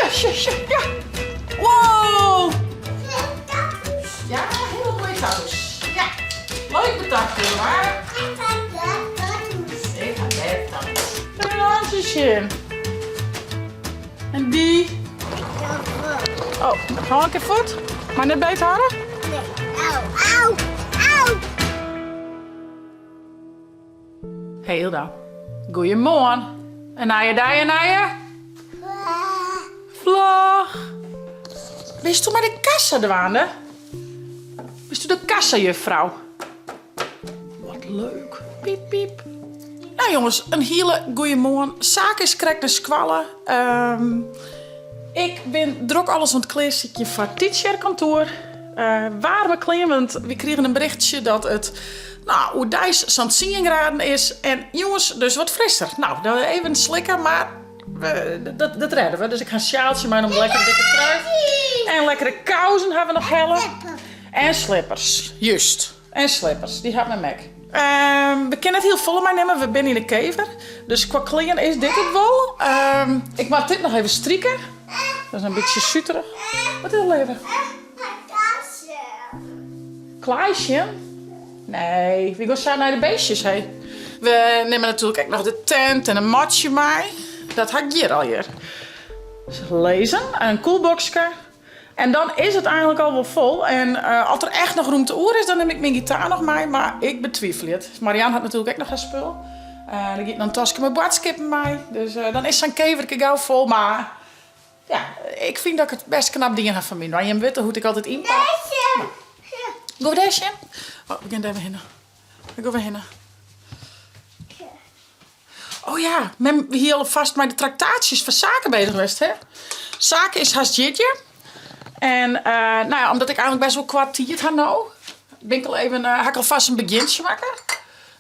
Ja. Wow. Ja, heel mooi thuis. Ja, leuk bedacht, maar. Ik ga net dan. Een handjesje. En die. Oh, hou ik even voet. Maar net beter houden? Nee. Au. Hey Hilda. Goeiemorgen. En naar je. Vlog. Ben je toen bij de kassa dwaande? Bist u de kassajuffrouw? Wat leuk. Piep, piep. Nou jongens, een hele goeiemorgen. Zaken is correct naar squallen. Ik ben druk alles aan het kleerzitje van het teacherkantoor. Waar we klein, want we kregen een berichtje dat het hoe dijs zo'n 10 graden is. En jongens, dus wat frisser. Nou, even slikken, maar dat redden we. Dus ik ga een sjaaltje maken om een lekkere dikke trui. En lekkere kousen hebben we nog hellen. En slippers, juist. En slippers, die gaat met Mac. We kunnen het heel vol mij nemen, we zijn in de kever. Dus qua kleren is dit het wel. Ik maak dit nog even strikken. Dat is een beetje suterig. Wat is het leven? Klaasje? Nee, we gaan zo naar de beestjes. Hey. We nemen natuurlijk ook nog de tent en een matje mee. Dat had ik hier al hier. Dus lezen en een koelboxje. En dan is het eigenlijk al wel vol. En als er echt nog ruimte oer is, dan neem ik mijn gitaar nog mee. Maar ik betwijfel het. Marianne had natuurlijk ook nog een spul. Dan gaat een tasje met badskippen mee. Dus dan is zijn keverke gauw vol. Maar ja, ik vind dat ik het best knap dingen heb van mij. Maar je weet hoe ik altijd inpak. Go we deze? Oh, we gaan daar weer heen. We gaan weer heen. Oh ja, we hier alvast met de tractaties van zaken bezig geweest, hè? Zaken is haast jitje. En omdat ik eigenlijk best wel kwartier had nou, ben ik al even, ga ik alvast een beginsje maken.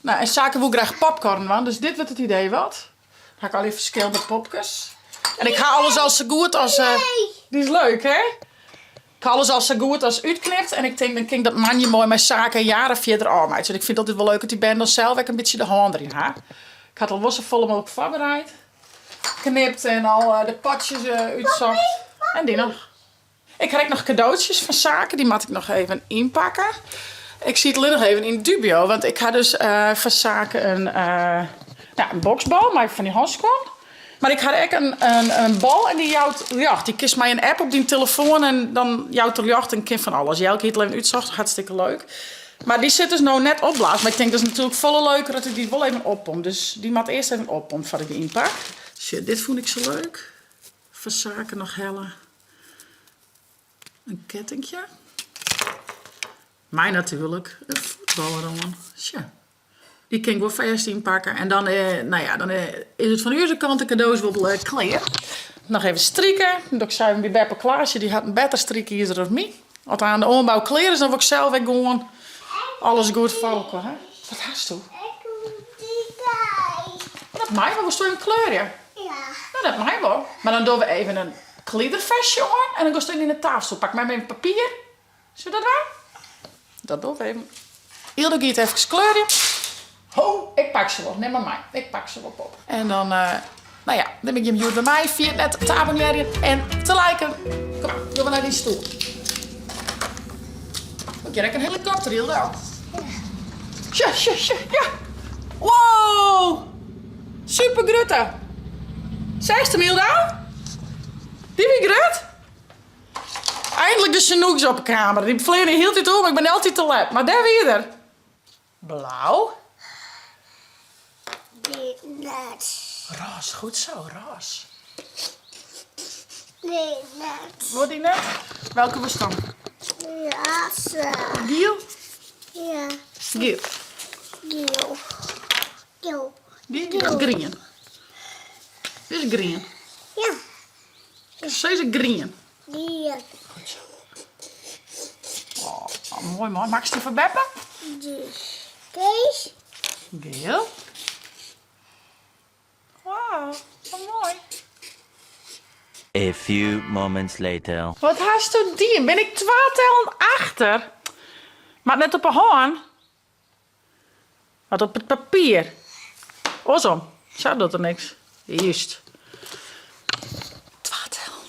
Nou, en zaken wil graag popcorn, man. Dus dit wordt het idee wat. Dan ga ik al even verschillende popjes. En ik ga alles al zo goed als... Die is leuk, hè? Ik ga alles al zo goed als uitknipt. En ik denk, dan kan dat manje mooi mijn zaken jaren verder aan. Dus ik vind dat dit wel leuk dat die band dan zelf ook een beetje de hand erin ha. Ik had al wassen volle mogelijk voorbereid. Knipt en al de potjes uitzocht. En die nog. Ik krijg nog cadeautjes van zaken. Die moet ik nog even inpakken. Ik zie het alleen nog even in dubio. Want ik had dus van zaken een boksbal. Maar van die handschoen. Maar ik had ook een bal. En die jouwt jacht. Die kiest mij een app op die telefoon. En dan jouwt er jacht een kind van alles. Jij het alleen uitzocht. Hartstikke leuk. Maar die zit dus nou net opblazen. Maar ik denk dat is natuurlijk volle leuker dat ik die wel even oppomp. Dus die moet eerst even oppomp voordat ik die inpak. Shit, dit vond ik zo leuk. Van zaken nog hellen. Een kettingje. Mij natuurlijk. Een voetballerman. Tja. Die kan ik wel vast inpakken. En dan, dan is het van onze kant de cadeaus wel kleer. Nog even strikken. Dan zei ik bij Beppe Klaasje, die had een beter strikken hier dan mij. Als aan de ombouw kleren is, dan word ik zelf weer gewoon alles goed voor elkaar. Hè? Wat hast je? Dat mij wel. Was toch een kleur, ja? Ja. Nou, dat mij wel. Maar dan doen we even een gliedervestje aan. En dan ga je in de tafel. Pak mij met papier. Zullen we dat doen? Dat doen we even. Hilde gaat even kleuren. Ho, ik pak ze wel. Neem maar mij. Ik pak ze wel op. En dan, dan ben ik je bij mij. Vier net te abonneren en te liken. Kom, gaan we naar die stoel. Oké, dan heb ik een helikopter, Hilde. Ja. Wow. Super grote. Zeg je Hilda? Die wie groot? Eindelijk de Chinooks op de kamer. Die vliegen heel tijd om, maar ik ben altijd te laat. Maar daar weer er. Blauw. Net. Roze, goed zo, roze. Nee, net. Wordt die net? Welke was dan? Ja, zo. Giel? Ja. Giel. Geel. Die is green. Dit is green. Ja. Deze green. Die. Goed zo. Oh, mooi man. Maak je die van Beppe? Dus. Kees. Geel. Wauw, wat mooi. A few moments later. Wat haast u die? Ben ik 12 tellen achter? Maar net op een hoorn. Wat op het papier. Oh zo. Zo doet er niks. Juist. 12 tellen.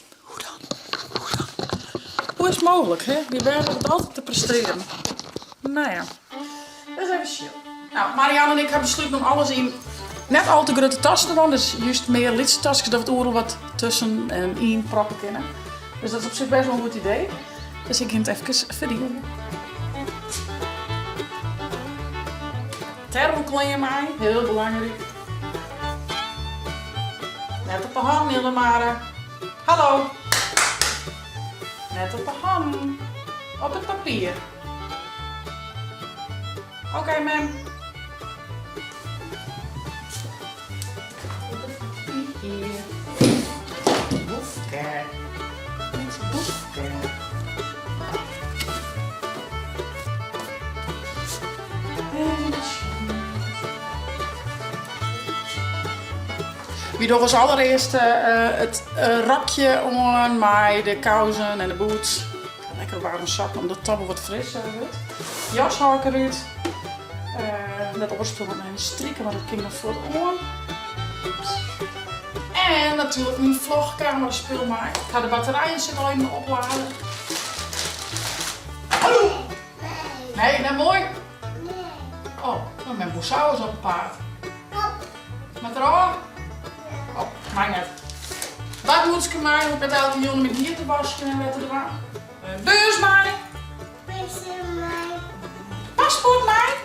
hoe is het mogelijk, hè? Die werden het altijd te presteren. Nou ja, dat is even chill. Nou, Marianne en ik hebben besloten om alles in net al te grote tassen te doen. Dus juist meer lidse tasjes, dat we het oren wat tussen en in proppen kunnen. Dus dat is op zich best wel een goed idee. Dus ik ga het even verdienen. Thermoklein mij, heel belangrijk. Net op de hand, Hildemare. Hallo. Net op de hand. Op het papier. Oké, ma'am. Op het papier. Boefke. Boefke. Wie doet als allereerst het rakje om mij de kousen en de boots. Lekker warm zakken omdat het tabbel wat frisser wordt. Jas haal ik eruit. Net opspullen met mijn strikken, want dat ging nog voor het oor. En natuurlijk mijn vlogcamera speel maar. Ik ga de batterijen zitten al even opladen. Hallo! Nee, dat mooi. Oh, mijn boezouw is op een paard. Met er al? Oh, mij net. Wat moet ik mij? Ik ben elke jongen met hier te wassen en letten eraan. Beurs mij. Paspoort mij.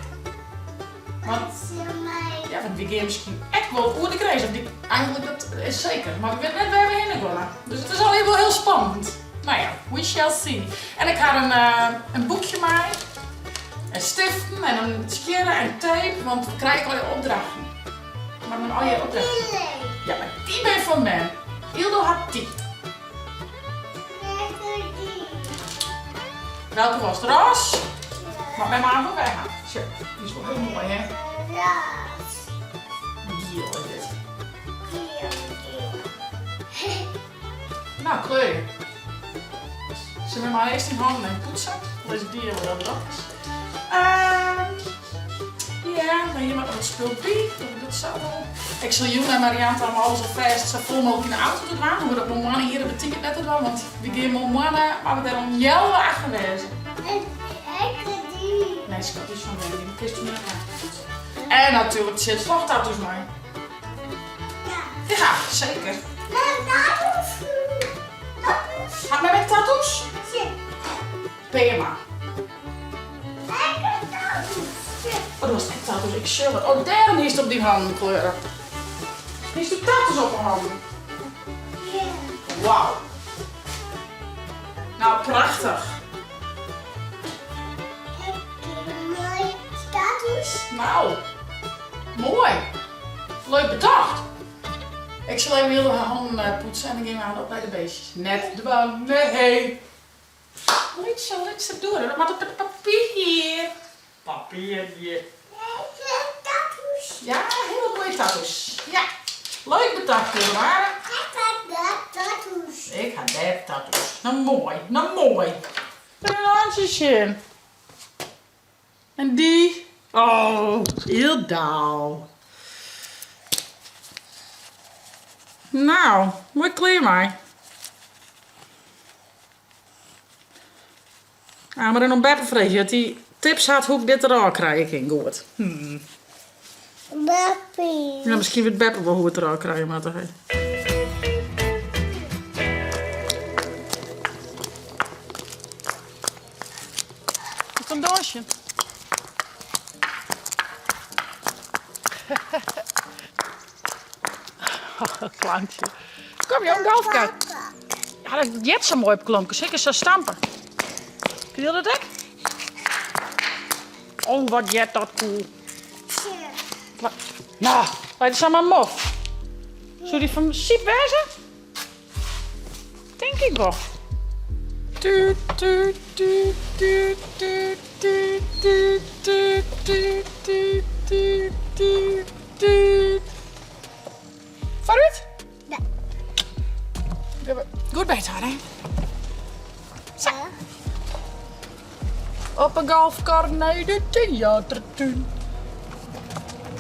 Ja, want die game misschien echt wel hoe de reis. Eigenlijk dat is zeker. Maar ik weet net waar we heen gaan. Dus het is al wel heel spannend. Nou ja, we shall see. En ik ga een boekje mee. En stiften en een scheren en tape. Want we krijgen al je opdrachten. Maar dan al je opdrachten. Ja, maar die ben van mij. Hildo had die. Welke was het? Roos? Maar bij mij voor wij gaan. Zo, die is wel heel mooi, hè? Giel is dit. Nou, kleur. Zullen we maar eerst in handen en poetsen? Deze dieren wel dat is. Ja, maar hier mag wat spul bij. Dat zou wel. Ik zal Joen en Marianne allemaal alles op vast zo vol mogelijk in de auto te doen. Hoe dat mijn mannen hier betekent net te doen, want we gaan mijn mannen, maar we hebben jou wel gewezen. Nee, schat, die is van mij. Die kist toen naar en natuurlijk zit vlogtattoos mee. Ja, zeker. Gaat mij met tattoos? PMA. Oh, dat was echt tattoos. Ik show het. Oh, daar is het op die handen kleuren. Die is de tattoos op mijn handen. Wauw. Nou, prachtig. Nou, mooi. Leuk bedacht. Ik zal even heel de handen poetsen en dan gaan we aan op bij de beestjes. Net de baan. Nee. Let's doen het. Maar op het papier. Papiertje. Ja, heel mooie tattoos. Ja, leuk bedacht, Hildemare. Ik ga daar tattoos. Nou mooi, nou mooi. Een handjesje. En die. Oh, heel dauw. Nou, mooi kleer maar. Ah, maar dan nog Beppe vrees dat die tips had hoe ik dit eruit krijg. Ik goed. Beppie. Ja, misschien weet Beppe wel hoe het eruit krijgen, maar toch. Een doosje. Klankje. Kom je ook golfkart? Ja, dat jet zo mooi op klompen. Zeker zo stampen. Kun je dat ook? Oh, wat jet dat cool. Nou, dat is allemaal mof. Zou die van Siep wezen? Denk ik wel. Tuut, tuut, tuut, tuut, tuut, tuut, tuut, tuut, tuut, tuut, tuut, tuut, tuut. Vooruit? Ja. Goed bij het hoor, hè? Zo. Op een golfkar naar de theatertuin.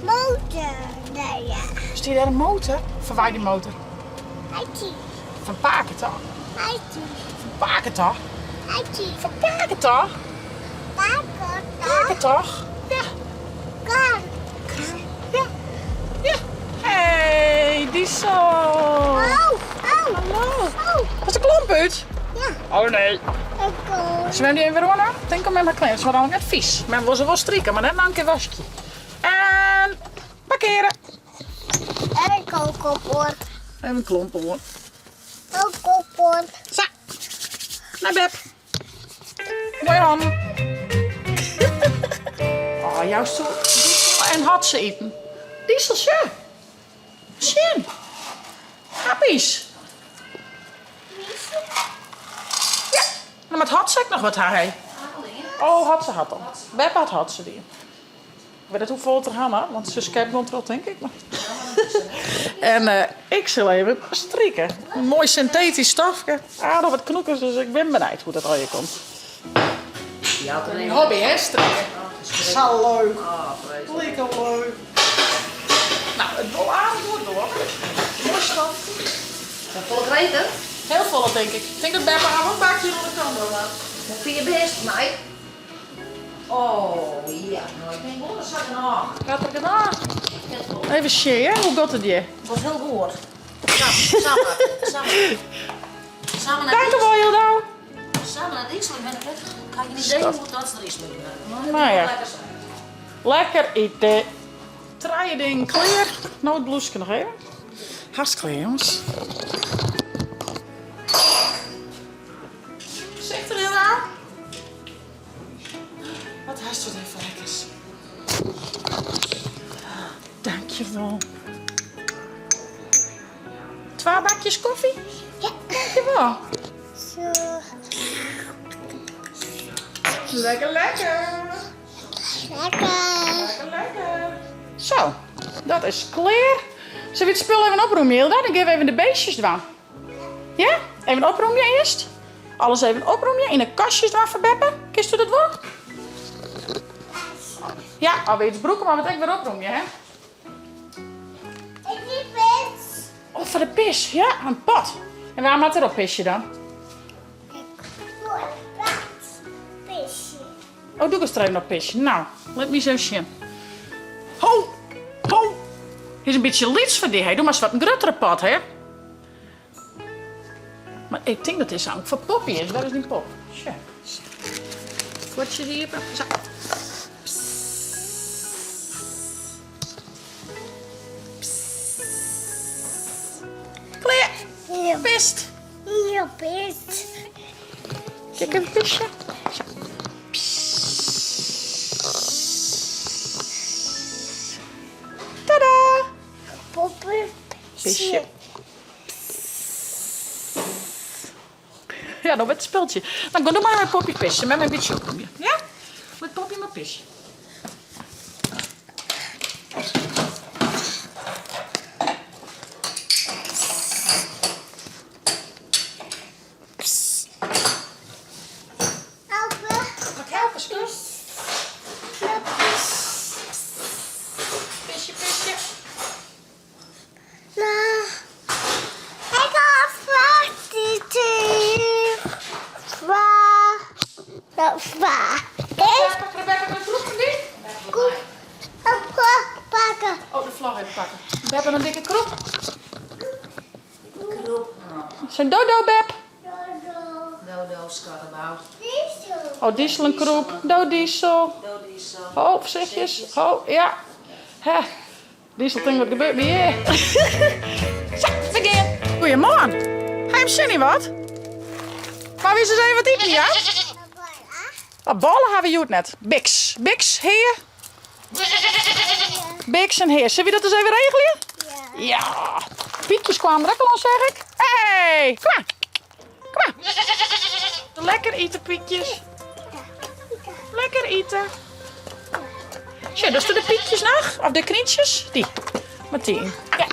Motor. Nee, ja. Is die daar een motor? Van waar die motor? Heitje. Van Paketa. Heitje. Van Paketa? Uitje. Pakken toch? Pakken. Pakken toch? Ja. Kan. Ja. Ja. Hey, Diesel. Oh. Hallo. Oh. Was de klomp uit? Ja. Oh nee. Ik kom. Zwem die even runnen? Denk om met mijn kleren. Ze waren net vies. Maar we ze wel strikken, maar net een keer wasje. En parkeren. En ik ook op hoor. Even een klompen hoor. Ook op hoor. Zo. Naar Beb. Mooi handen. Oh, jouw stoel. Diesel en had ze eten. Dieseltje. Zin. Happies. Ja. En met had ze ook nog wat hij. Oh, had al. Beb had ze die. Ik weet niet hoeveel het er gaan, want ze scape control denk ik. En ik zal even strikken. Een mooi synthetisch stafje. Aardig wat knoekers, dus ik ben benieuwd hoe dat al je komt. Ja, Een hobby, hè, strikken. Zo leuk. Lekker leuk. Nou, het bol aardig wordt door. Mooi staf. Volle kreten? Heel vol, denk ik. Ik denk dat Beb haar een bakje onder de kant wil. Hoe vind je best, meid? Oh, ja. Nou, ik denk wel dat ze nog. Gaat er gedaan? Even share, hoe gaat het je? Het was heel goed. Samen naar Dank je wel, Hildo. Samen naar Diesel. Ik kan je niet denken hoe dat er is met me. Nou ja. Lekker zijn. Lekker eten. Traaien ding kleer. Nou, het bloesje nog even. Hartstikke jongens. Zegt er heel aan? Wat haast het even lekkers. Dankjewel. 2 bakjes koffie? Ja. Dankjewel. Zo. Lekker, lekker. Lekker. Lekker, lekker. Zo, dat is klaar. Zullen we het spul even opruimen, Hilda? Dan geven we even de beestjes doen. Ja? Even opruimen eerst. Alles even opruimen. In de kastjes doen voor Beppe. Kist u dat wel? Ja, alweer de broeken, maar we het weer opruimen, hè? Ik niet pis. Oh, voor de pis. Ja, een pot. En waarom had er op pisje dan? Ik word plat. Pisje. Oh, doe ik eens er even op pisje. Nou, let me zo zien. Ho! Ho! Is een beetje lieds voor die, hè? Doe maar eens wat een gruttere pot, hè? Maar ik denk dat dit eigenlijk voor Poppy is. Waar is die pop? Tja. Kortje hier. Zo. Klaar. Hier. Pist. Hier pis. Kijk een pisje. Zo. Tadaa! Poppen. Pisje. Ja, dan met het speeltje. Nou, doe maar met Poppy pissen. Met mijn beetje op. Ja? Met Poppy maar pissen. Helpen. Wat helpen, Scoot? Pisje, pisje. Nou. Ik ga Zwaar. Nou, zwaar. Rebecca, de vloer van die? Goed. Pakken. Oh, de vlag even pakken. We hebben een dikke kroep. Kroep. Zijn dodo, Beb. Dodo, schattenbouw. Oh, Diesel een kroep. Do Diesel. Dodo is zo. Oh, voorzichtig. Oh, ja. Hè. Diesel denkt, wat gebeurt me hier? Zo, begin. Goedemorgen. Ga je hem zin in wat? Maar wie is eens even wat eten, ja? Oh, ballen hebben we het net. Bix. Bix, heer. Bix en heer. Zullen we dat eens even regelen? Ja. Pietjes kwamen er ook al, zeg ik. Hey, kom maar. Kom maar. Lekker eten, Pietjes. Lekker eten. Tja, dus de pietjes nog? Of de knietjes? Die. Met die. Ja.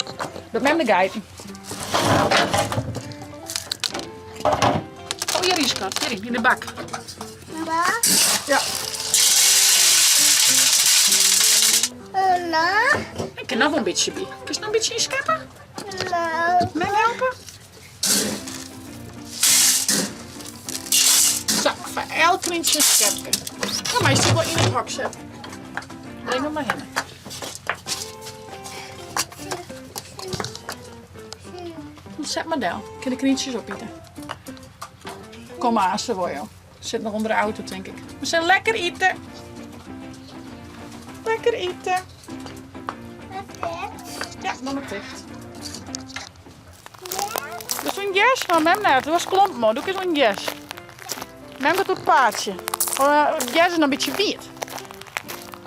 Dat met de geiten. Oh, hier is het. Hier in de bak. Ja. Ik kan nog wel een beetje bij. Kun je nog een beetje inscheppen? Mij helpen? Zo. elk vriendje een schepje. Ja, maar je zit wel in het hok zetten. Breng hem maar heen. Zet maar down. Ik kan de knietjes opeten. Kom maar, ze voor jou. Zit nog onder de auto, denk ik. We zijn lekker eten. Lekker eten. Ja, dan het dicht. Dat is een yes van hem net. Dat was klomp, man. Doe eens een yes. Neem het op paardje. Yes is een beetje wit.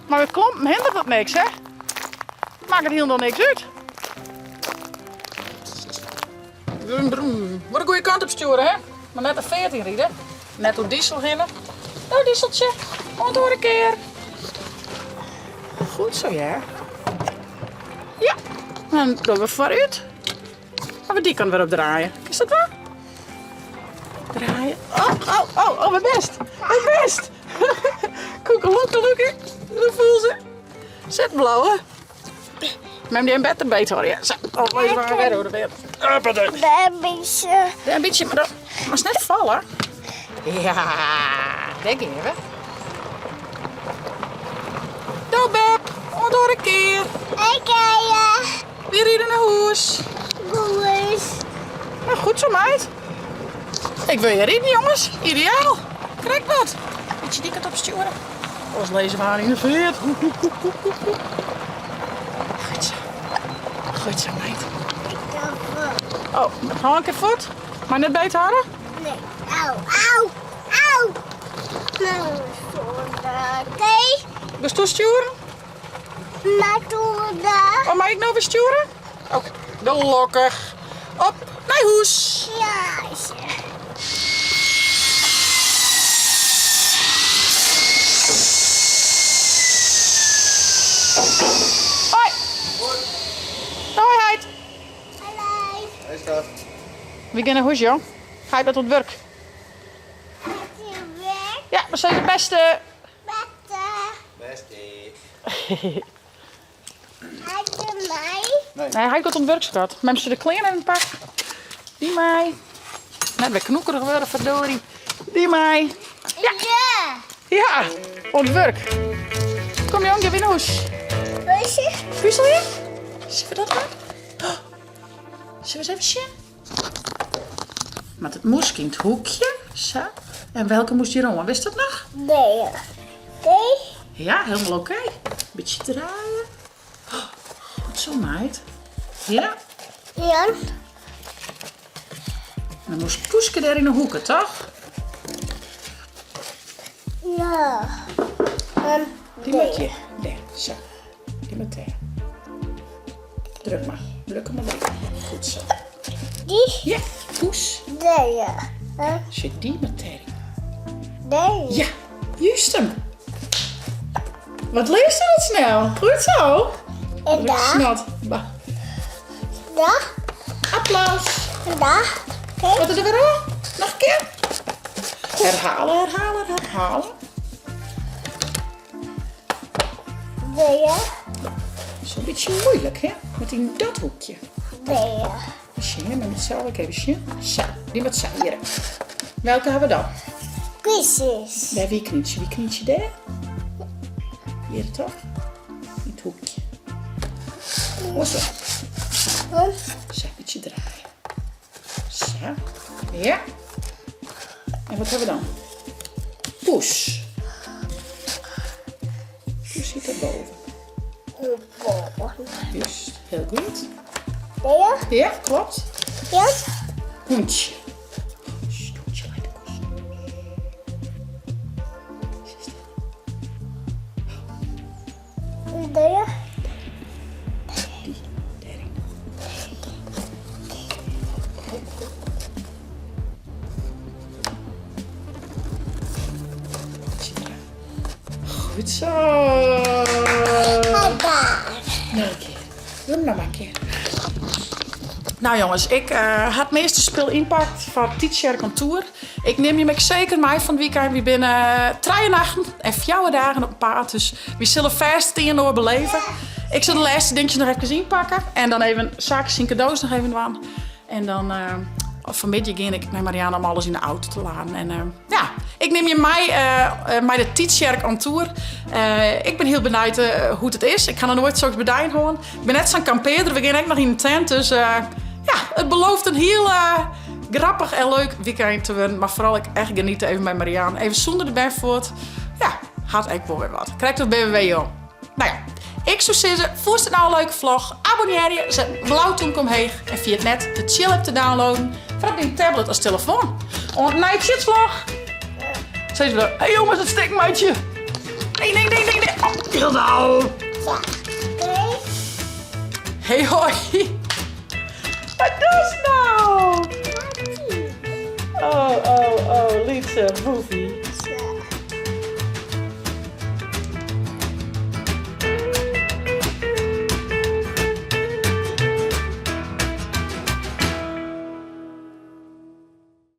Maar met klompen hindert dat niks, hè? Maakt het helemaal niks uit. Brum, brum. Wat een goede kant op sturen, hè? Maar net een 14 rieden. Net op diesel hinnen. Nou, dieseltje. Kom door een keer. Goed zo, ja. Ja. En dan we vooruit. Maar die kan weer op draaien. Is dat waar? Draaien. Oh, mijn best. Mijn best. Koekeloekeloekie. Dat voel ze. Zet blauwe. Neem die een bed erbij, hoor. Ja, zo. Oh, wees maar weer hoor. Baby's. Een beetje, maar dat was net vallen. Ja, denk even. Doe Beb, om door een keer. Oké, Weer hier naar huis. boys. Nou, goed zo, meid. Ik wil je rijden, jongens. Ideaal. Krijg wat. Moet je die kant op sturen? Ons lezen we haar in de veert. Goed zo. Goed zo, meid. Oh, hou een keer voet. Maar net beet houden. Nee. Auw. Nou, oké. Dus toesturen. Maar toen daar. Oh, mag ik nou weer sturen? Oké, de lokker. Op naar huis. Ja. Hoi. Hoi, Heid. Hallo. Hey, schat. We gaan naar huis, joh. Ga je met het werk? Gaat je weg? Ja, we zijn de beste. Bestie. Had je mij? Nee, hij gaat op het werk, schat. Mensen de kleren in het pak. Die mij. Net weer knoekerig worden, verdorie. Die mij. Ja. Ja, op het werk. Kom jong, je weer naar huis. Busje? Puzzel je? Zullen we dat doen? Oh. Zullen we eens even zien? Met het moest in het hoekje. Zo. En welke moest je rommen? Wist dat nog? Nee. Oké. Ja, helemaal oké. Beetje draaien. Oh, goed zo, meid. Ja. Jan? Dan moest Poeske daar in de hoeken, toch? Ja. Die moet je. Daar, zo. Die moet daar. Druk maar. Druk hem maar lekker. Goed zo. Die? Ja, Poes. Nee. Zit die met Terry? Nee. Ja, juist hem. Wat leest je dat snel? Goed zo. En daar? Snot. Bah. Daar? Applaus. En daar? Oké. Wat is er weer aan? Nog een keer. Herhalen. Nee. Dat is een beetje moeilijk, hè? Met in dat hoekje. Nee. Misschien, maar met zelf ook even zien. Zo, die met zo hier. Welke hebben we dan? Kusjes. Daar, wie knietje daar? Hier toch? In het hoekje. Oh, zo. Zo, een beetje draaien. Zo. Ja. En wat hebben we dan? Poes. Poes zit erboven. Juist, heel goed. Nee. Ja, klopt. Ja. Hoentje. Stoeltje uit de kost. Nee. Die, daarin. Goed zo. Daar. Nog een keer. Doe hem nog maar een keer. Nou jongens, ik had het meeste spul inpakt van Teacher Contour. Ik neem je zeker mee van het weekend. We binnen 3 nachten en 4 dagen op een paard. Dus we zullen vast in door beleven. Ik zal de laatste dingetjes nog even inpakken. En dan even zaken en cadeaus nog even doen. En dan vanmiddag ging ik naar Marianne om alles in de auto te laden. En ja, ik neem je mij de Tietjerk aan tour. Ik ben heel benieuwd hoe het is. Ik ga er nooit zo bedijn horen. Ik ben net zo'n kampeerder. We gaan echt nog in de tent. Dus ja, het belooft een heel grappig en leuk weekend te worden. Maar vooral ik echt genieten even bij Marianne. Even zonder de Benford. Ja, had ik wel weer wat. Krijgt het BBW joh. Nou ja. Ik zou zeggen, voel het nou een leuke vlog. Abonneer je, zet blauwtoen omheen. En via het net de chill app te downloaden. Van op je tablet als telefoon. Om een night vlog. Zeg je dan, hé jongens, het stekmaatje. Nee. Oh, heel nou. Ja. Nee. Hey hoi. Wat doe je nou? Oh, Lietse, boefie.